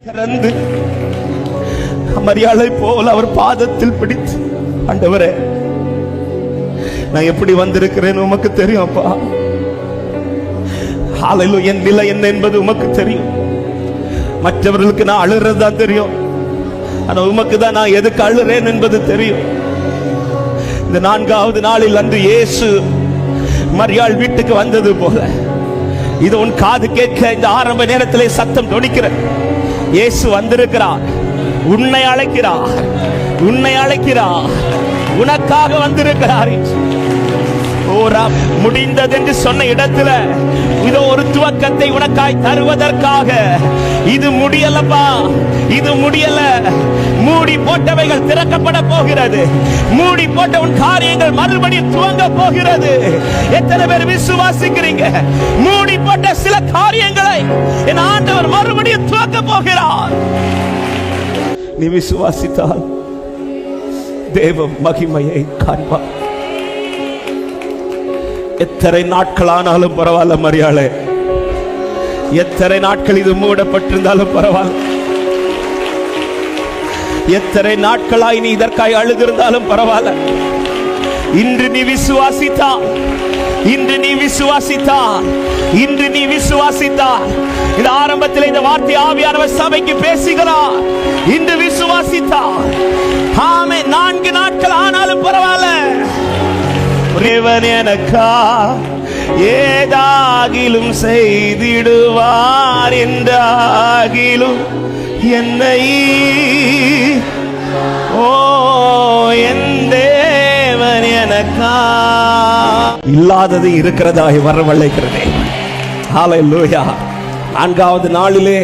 திறந்து மரியாதை போல் அவர் பாதத்தில் பிடித்து, ஆண்டவரே நான் எப்படி வந்திருக்கிறேன் உமக்கு தெரியும் அப்பா. ஹalleluya, என் நிலை என்ன என்பது உமக்கு தெரியும். மற்றவர்களுக்கு நான் அழுறதுதான் தெரியும், ஆனா உமக்கு தான் நான் எதுக்கு அழுறேன் என்பது தெரியும். இந்த 4வது நாளில் அன்று இயேசு மரியாள் வீட்டுக்கு வந்தது போல இது உன் காது கேட்க இந்த ஆரம்ப நேரத்திலே சத்தம் தொனிக்கிற இயேசு வந்திருக்கிறார். உன்னை அழைக்கிறார், உன்னை அழைக்கிறார், உனக்காக வந்திருக்கிறார். முடிந்தது என்று சொன்ன இடத்துல இதோ ஒரு துவக்கத்தை உனக்காய் தருவதற்காக. இது முடியலப்பா, இது முடியல. மூடி போட்டவைகள் திறக்கப்பட போகிறது. மூடி போட்ட உன் காரியங்கள் மறுபடியும் துவங்க போகிறது. எத்தனை பேர் விசுவாசிக்கிறீங்க? மூடி போட்ட சில காரியங்களை என் ஆண்டவர் மறுபடியும் துவங்க போகிறார். நீ விசுவாசித்தால் தேவ மகிமையை காண்பார். எத்தனை நாட்களானாலும் பரவாயில்ல மரியாளே, எத்தனை நாட்கள் இது மூடப்பட்டிருந்தாலும் பரவாயில்ல, எத்தனை நாட்களாய் நீ இதற்காய் அழுதிருந்தாலும் பரவாயில்ல. இன்று நீ விசுவாசித்தா, இன்று நீ விசுவாசித்தா, இன்று நீ விசுவாசித்தா. இந்த ஆரம்பத்தில் இந்த வார்த்தை ஆவியானவர் சபைக்கு பேசுகிறார். இன்று விசுவாசித்தா, ஆமே. 4 நாட்கள் ஆனாலும் பரவாயில்ல. தேவன் எனக்கா ஏதாகிலும் செய்திடுவார் என்றாகிலும் என்னை ஓ என் தேவன் எனக்கா இல்லாதது இருக்கிறதாய் வரவழைக்கிறதே. ஹalleluya. 4வது நாளிலே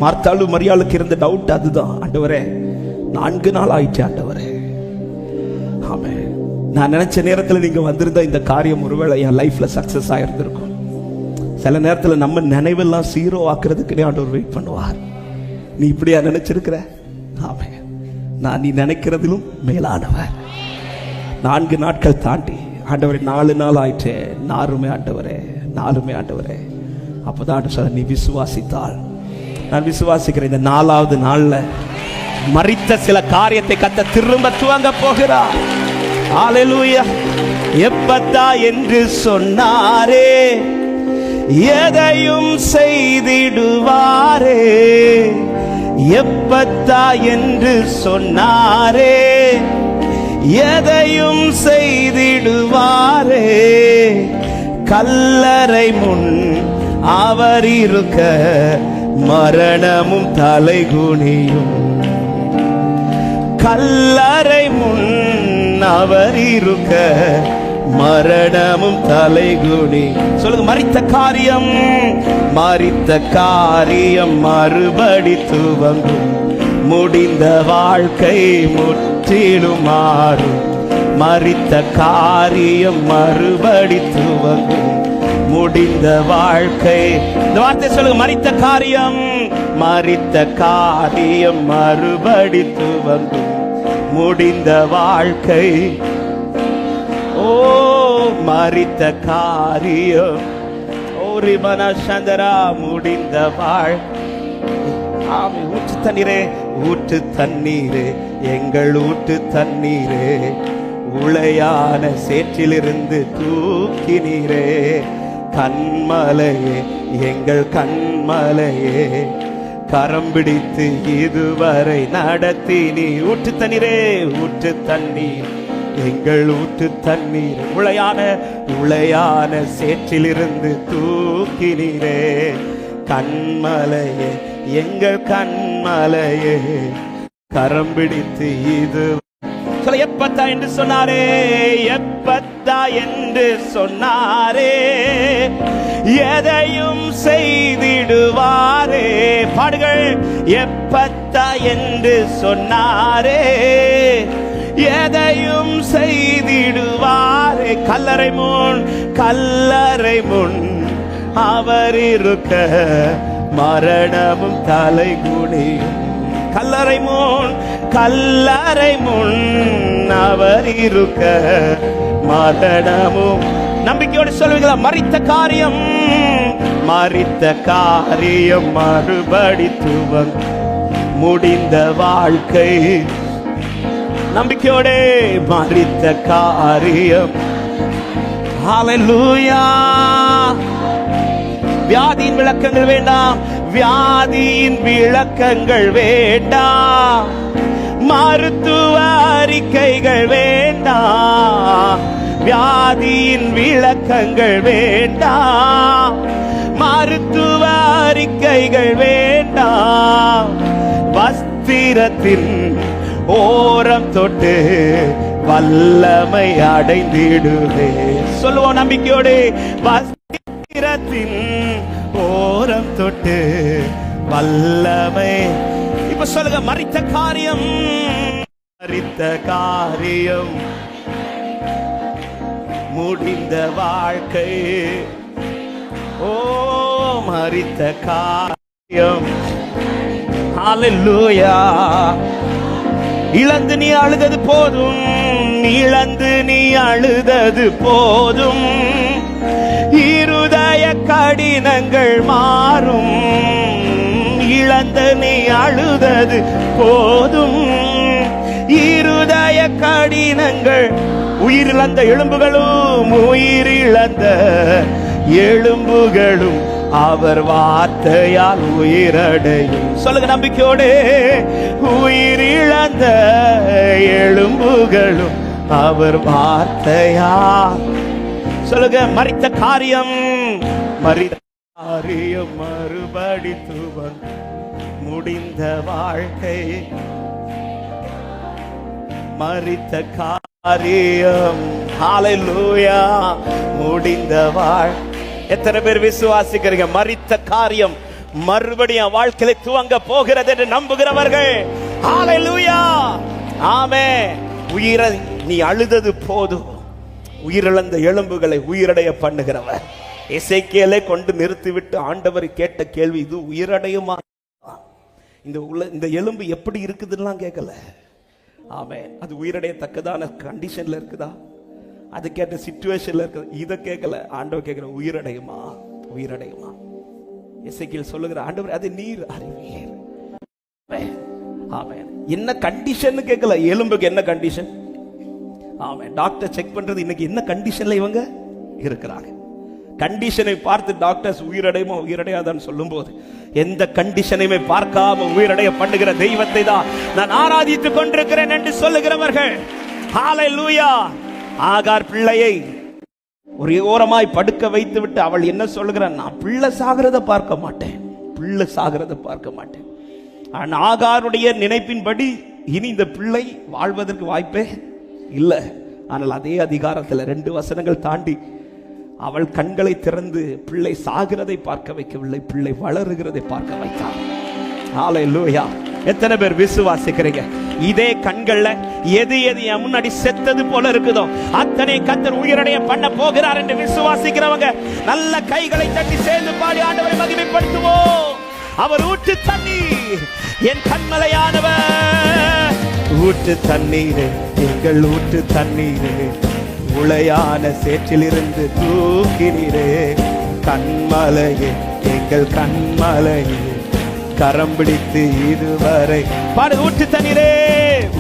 மார்த்தாளு மரியாளுக்கு இருந்த டவுட் அதுதான். ஆண்டவரே 4 நாள் ஆயிடுச்சு ஆண்டவரே. ஆமென். நான் நினைச்ச நேரத்தில் நீங்க வந்திருந்தா இந்த காரியம் ஒருவேளை என் லைஃப்ல சக்சஸ் ஆயிருந்திருக்கும். சில நேரத்தில் நம்ம நினைவெல்லாம் சீரோ ஆக்குறதுக்கு ஆண்டவர் வெயிட் பண்ணுவார். நீ இப்படியா நினைச்சிருக்கிற? ஆமென். நான் நீ நினைக்கிறதிலும் மேலானவர். 4 நாட்கள் தாண்டி ஆண்டவரே 4 நாள் ஆயிட்டே, நாருமே ஆண்டவரே, நாலுமே ஆண்டவரே. அப்பதான் சொல்ல, நீ விசுவாசித்தால். நான் விசுவாசிக்கிறேன் இந்த 4வது நாள்ல மரித்த சில காரியத்தை கத்த திரும்ப துவங்க போகிறார். ஹalleluya. எப்பத்தா என்று சொன்னாரே எதையும் செய்திடுவாரே. எப்பத்தா என்று சொன்னாரே எதையும் செய்திடுவாரே. கல்லறை முன் அவர் இருக்க மரணமும் தலைகுனியும். கல்லறை முன் அவர் இருக்க மரணமும் தலைகுனி. சொல்லுங்க, மரித்த காரியம், மரித்த காரியம் மறுபடி துவங்கும். முடிந்த வாழ்க்கை முற்றிலும் மாறும். மரித்த காரியம் மறுபடி துவங்கும். முடிந்த வாழ்க்கை. இந்த வார்த்தை சொல்லுங்க, மரித்த காரியம், மரித்த காரியம் மறுபடி துவங்கும். முடிந்த வாழ்க்கை. ஓ மரித்த காரியம். ஓரி மனசந்தரா முடிந்த வாழ்க்கை. ஆமே. ஊற்று தண்ணீரே, ஊற்று தண்ணீரே, எங்கள் ஊற்று தண்ணீரே, உளையான சேற்றிலிருந்து தூக்கினீரே. கண்மலையே, எங்கள் கண்மலையே, கரம் பிடித்து இதுவரை நடத்தி நீ. ஊற்று தண்ணீரே, ஊற்று தண்ணீர், எங்கள் ஊற்று தண்ணீர், உளையான சேற்றிலிருந்து தூக்கினீரே. கண்மலையே, எங்கள் கண்மலையே, கரம் பிடித்து இது. சொல்ல, எப்பத்தா என்று சொன்னாரே, எப்பத்தா என்று சொன்னாரே எதையும் செய்திடுவாரே. பாடுகள். எப்பத்தா என்று சொன்னாரே எதையும் செய்திடுவாரே. கல்லறை முன், கல்லறை முன் அவர் இருக்க மரணமும் தலைகுனியும். கல்லறை முன், கல்லறை முன் அவர் இருக்க மரணமும். நம்பிக்கையோடு சொல்லுவீங்களா? மரித்த காரியம், மரித்த காரியம் மறுபடி துவங்க, முடிந்த வாழ்க்கை நம்பிக்கையோட மரித்த காரியம். ஹல்லேலூயா. வியாதியின் விளக்கங்கள் வேண்டாம், வியாதியின் விளக்கங்கள் வேண்டாம், மருத்துவ அறிக்கைகள் வேண்டாம், வியாதியின் விளக்கங்கள் வேண்டாம், மருத்துவ அறிக்கைகள் வேண்டாம். வஸ்திரத்தின் ஓரம் தொட்டு வல்லமை அடைந்திடுவே. சொல்லுவோம் நம்பிக்கையோடு, வஸ்திரத்தின் ஓரம் தொட்டு வல்லமை. இப்ப சொல்லுங்க, மரித்த காரியம், மரித்த காரியம், முடிந்த வாழ்க்கை. ஓ மரித்த காரியம். ஹல்லேலூயா. இழந்து நீ அழுதது போதும், இழந்து நீ அழுதது போதும், இருதய கடினங்கள் மாறும். இழந்து நீ அழுதது போதும், இருதய கடினங்கள். உயிரிழந்த எலும்புகளும், உயிரிழந்த எலும்புகளும் அவர் வார்த்தையால் உயிரடையும். சொல்லுங்க நம்பிக்கையோடு, உயிரிழந்த எலும்புகளும் அவர் வார்த்தையால். சொல்லுங்க, மரித்த காரியம், மரித்த காரியம் மறுபடி துவங்க, முடிந்த வாழ்க்கை. மரித்த காரியம். ஹல்லேலூயா. முடிந்த வாழ்க்கை. எத்தனை பேர் விசுவாசிக்கிறீங்க? மரித்த காரியம் மறுபடியும் வாழ்க்கையில துவங்க போகிறது என்று நம்புகிறவர்கள் ஹல்லேலூயா. ஆமென். உயிரை நீ அழுதது போதும், உயிரிழந்த எலும்புகளை உயிரடைய பண்ணுகிறவர். எசேக்கியேலை கொண்டு நிறுத்திவிட்டு ஆண்டவர் கேட்ட கேள்வி, இது உயிரடையுமா? இந்த எலும்பு எப்படி இருக்குதுன்னு கேட்கல. ஆமென். அது உயிரடையத்தக்கதான கண்டிஷன்ல இருக்குதா? அது கேட்ட சிச்சுவேஷன்ல இருக்குது. இதை கேட்கல. ஆண்டவர் கேட்கிற, உயிரடையுமா? உயிரடையுமா? எசேக்கியேல் சொல்லுகிற, ஆண்டவர் அது நீர் அறிவீர். ஆமென். என்ன கண்டிஷன் கேட்கல, எலும்புக்கு என்ன கண்டிஷன்? ஆமென். டாக்டர் செக் பண்றது இன்னைக்கு என்ன கண்டிஷன்ல இவங்க இருக்கிறாங்க. கண்டிஷனை பார்த்து டாக்டர்ஸ் உயிரடையுமா உயிரடையாதான்னு சொல்லும் போது, எந்த கண்டிஷனையுமே பார்க்காம உயிரடைய பண்ணுகிற தெய்வத்தை தான் நான் ஆராதித்துக் கொண்டிருக்கிறேன் என்று சொல்லுகிறவர்கள். ஹல்லேலூயா. ஆகார் பிள்ளையை ஒரு ஓரமாய் படுக்க வைத்து விட்டு அவள் என்ன சொல்லுகிறான்? நான் பிள்ளை சாகிறத பார்க்க மாட்டேன், பிள்ளை சாகிறத பார்க்க மாட்டேன். ஆகாருடைய நினைப்பின்படி இனி இந்த பிள்ளை வாழ்வதற்கு வாய்ப்பே இல்லை. ஆனால் அதே அதிகாரத்தில் 2 வசனங்கள் தாண்டி அவள் கண்களை திறந்து பிள்ளை சாகிறதை பார்க்க வைக்கவில்லை, பிள்ளை வளருகிறதை பார்க்க வைத்தாள். ஹல்லேலூயா. எத்தனை பேர் விசுவாசிக்கிறீங்க? இதே கண்கள்ல எது எது முன்னாடி செத்தது போல இருக்குதோ அத்தனை கர்த்தர் உயிரடைய பண்ண போகிறார் என்று விசுவாசிக்கிறவங்க நல்ல கைகளை தட்டி சேர்ந்து பாடி ஆண்டவரை மகிமைப்படுத்துவோம். அவர் ஊற்று தண்ணீர், என் கண்மலையானவர். ஊற்று தண்ணீர், எங்கள் ஊற்று தண்ணீர், உளையான சேற்றிலிருந்து தூக்கினீரே. கண்மலையே, எங்கள் கண்மலையே, கரம் பிடித்து இதுவரை பாடு. ஊற்று தண்ணீரே,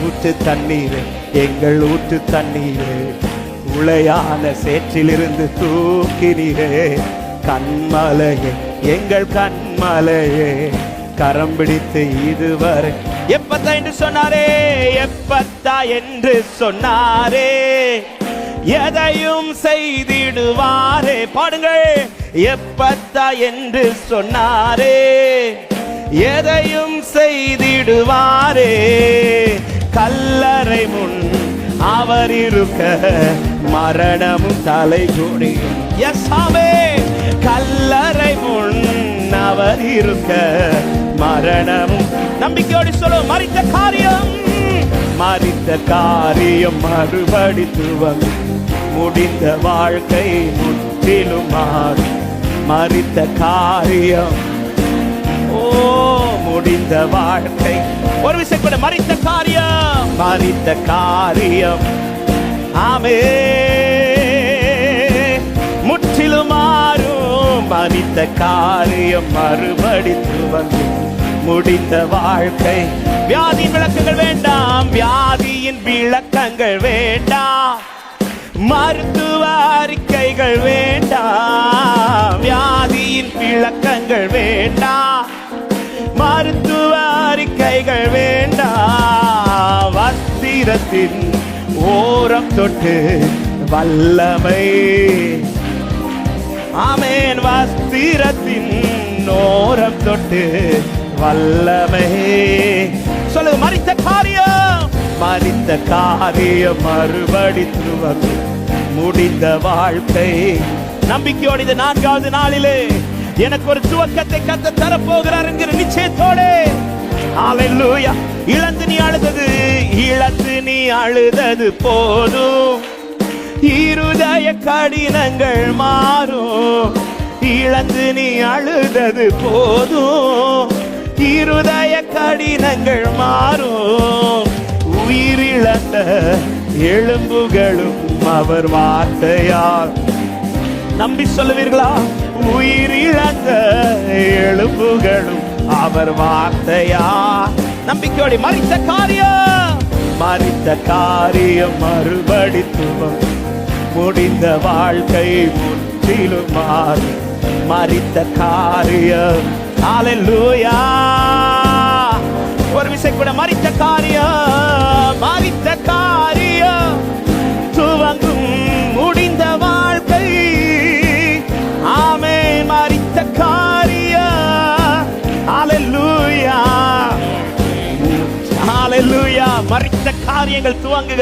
ஊற்று தண்ணீரே, எங்கள் ஊற்று தண்ணீரே, உளையான சேற்றிலிருந்து தூக்கினீரே. கண்மலையே, எங்கள் கண்மலையே, கரம் பிடித்து இதுவரை. எப்பத்தா என்று சொன்னாரே, எப்பத்தா என்று சொன்னாரே, எதையும் செய்திடுவாரே. பாடுங்கள். எப்பத்தா என்று சொன்னாரே, எதையும் செய்திடுவாரே. கல்லறை முன் அவர் இருக்க மரணமும் தலை குனியும். எஸ் ஆமே. கல்லறை முன் அவர் இருக்க மரணமும். நம்பிக்கையோடு சொல்லும், மரித்த காரியம், மரித்த காரியம் மறுபடி துவங்க, முடிந்த வாழ்க்கை முற்றிலும் மாறும். மரித்த காரியம், ஓ முடிந்த வாழ்க்கை. ஒரு விஷயம் கூட, மரித்த காரியம், மரித்த காரியம். ஆமே. முற்றிலும் மாறும். மரித்த காரியம் மறுபடி துவங்கும், முடிந்த வாழ்க்கை. வியாதியின் விளக்கங்கள் வேண்டாம், வியாதியின் விளக்கங்கள் வேண்டாம், மருத்துவ அறிக்கைகள் வேண்டாம், வியாதியின் விளக்கங்கள் வேண்டாம், மருத்துவ அறிக்கைகள் வேண்டாம். வஸ்திரத்தின் ஓரம் தொட்டு வல்லமை, ஆமென், வஸ்திரத்தின் ஓரம் தொட்டு வல்லமை. சொல்லுங்க, மரித்த காரியம், மரித்த காரியம் மறுபடி துவங்கும், முடிந்த வாழ்க்கை. நம்பிக்கையோடு இந்த 4வது நாளிலே எனக்கு ஒரு துவக்கத்தை கர்த்தர் தரப்போகிறார் என்கிற நிச்சயத்தோடு, ஹalleluya. இழந்து நீ அழுதது போதும், இருதய கடினங்கள் மாறும். இழந்து நீ அழுதது போதும், இருதய கடினங்கள் மாறும். உயிரிழந்த எலும்புகளும் அவர் வார்த்தையால். நம்பி சொல்லுவீர்களா? உயிரிழந்த எலும்புகளும் அவர் வார்த்தையா. நம்பிக்கையோடு மரித்த காரியம், மரித்த காரியம் மறுபடி துவங்கும், முடிந்த வாழ்க்கை முற்றிலும் மாறும். மரித்த காரியம், ஹalleluya. ஒரு விசை கூட மரித்த காரியம், மரித்த காரியம் துவங்கும், முடிந்த வாழ்க்கை. ஆமென், மரித்த காரியம், ஹalleluya, ஹalleluya. மரித்த காரியங்கள் துவங்குகிற